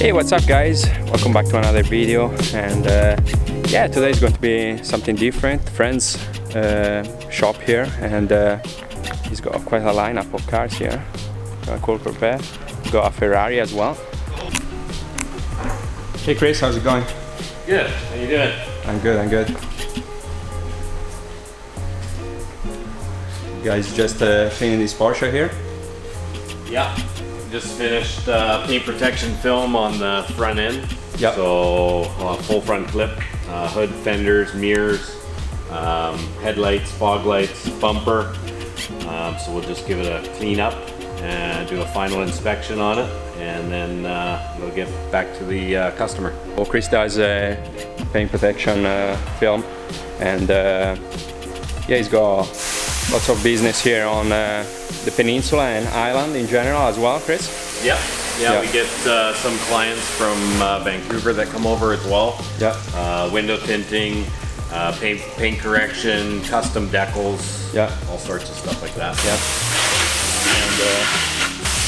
Hey, what's up guys? Welcome back to another video, and yeah, today is going to be something different. Friends shop here, and he's got quite a lineup of cars here. Got a cool Corvette, got a Ferrari as well. Hey Chris, how's it going? Good, how you doing? I'm good. You guys just cleaning this Porsche here? Yeah, just finished paint protection film on the front end. Yep. So full front clip, hood, fenders, mirrors, headlights, fog lights, bumper. So we'll just give it a clean up and do a final inspection on it, and then we'll get back to the customer. Well, Chris does paint protection film, and yeah, he's got lots of business here on the peninsula and island in general as well, Chris? Yeah, we get some clients from Vancouver that come over as well. Yeah. Window tinting, paint correction, custom decals, yeah, all sorts of stuff like that. Yeah. And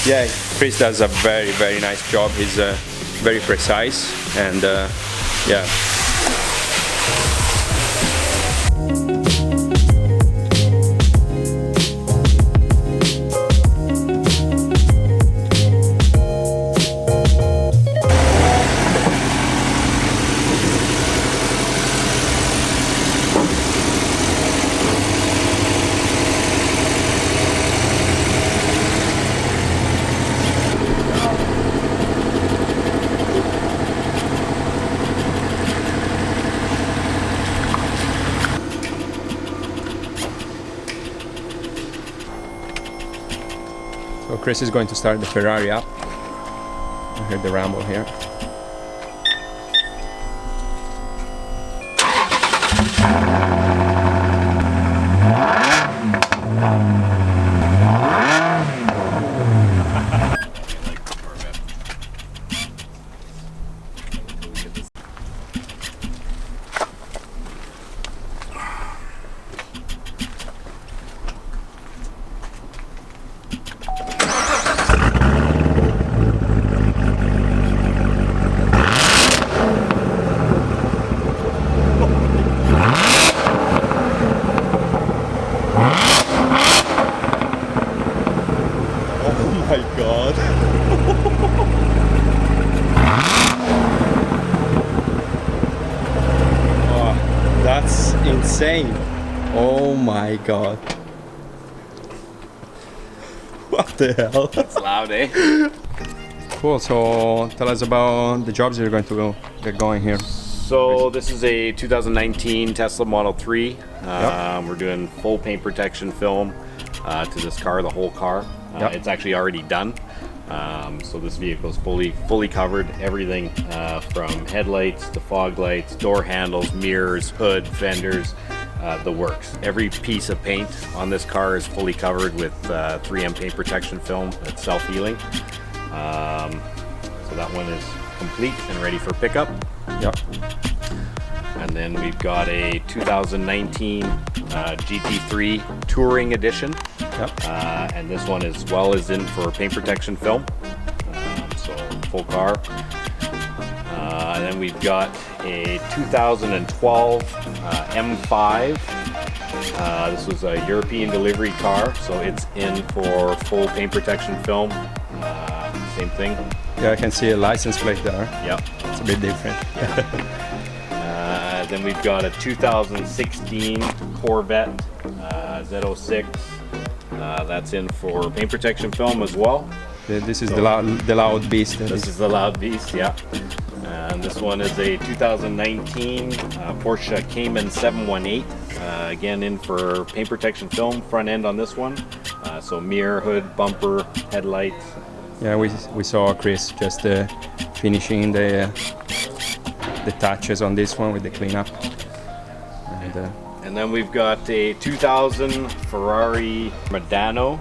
yeah, Chris does a very nice job. He's very precise, and yeah. So Chris is going to start the Ferrari up. I heard the rumble here. Oh my god. Oh, that's insane. Oh my god. What the hell? It's loud, eh? Cool, so tell us about the jobs you're going to get going here. So this is a 2019 Tesla Model 3. Yep. We're doing full paint protection film to this car, the whole car. Yep. It's actually already done. So this vehicle is fully covered. Everything from headlights to fog lights, door handles, mirrors, hood, fenders, the works. Every piece of paint on this car is fully covered with 3M paint protection film that's self-healing. So that one is complete and ready for pickup. Yep. And then we've got a 2019 GT3 Touring Edition. Yep. And this one as well is in for paint protection film. So full car. And then we've got a 2012 M5. This was a European delivery car, so it's in for full paint protection film. Same thing, Yeah, I can see a license plate there. Yep. It's a bit different. Then we've got a 2016 Corvette Z06. That's in for paint protection film as well. This is the loud beast. This is the loud beast, yeah. And this one is a 2019 Porsche Cayman 718. Again, in for paint protection film, front end on this one. So mirror, hood, bumper, headlights. Yeah, we saw Chris just finishing the touches on this one with the cleanup. And then we've got a 2000 Ferrari Medano,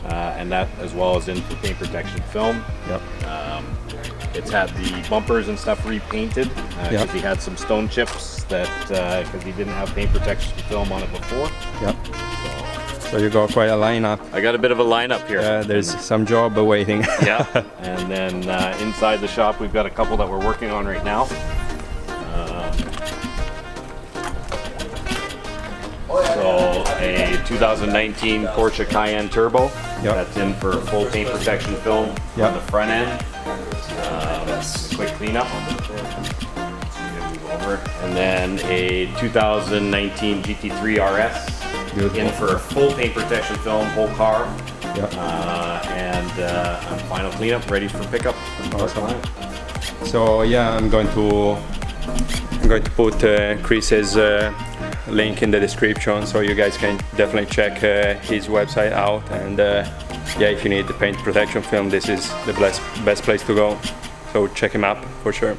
and that as well as in for paint protection film. Yep. It's had the bumpers and stuff repainted because he had some stone chips that because he didn't have paint protection film on it before. Yep. So you got quite a lineup. I got a bit of a lineup here. There's some job awaiting. Yeah. And then inside the shop we've got a couple that we're working on right now. So a 2019 Porsche Cayman Turbo. Yep. That's in for full paint protection film on the front end. Quick cleanup. And then a 2019 GT3 RS. Beautiful. In for full paint protection film, whole car. Yep. And final cleanup, ready for pickup. Awesome. So yeah, I'm going to put Chris's link in the description, so you guys can definitely check his website out. And yeah, if you need the paint protection film, this is the best place to go. So check him out for sure.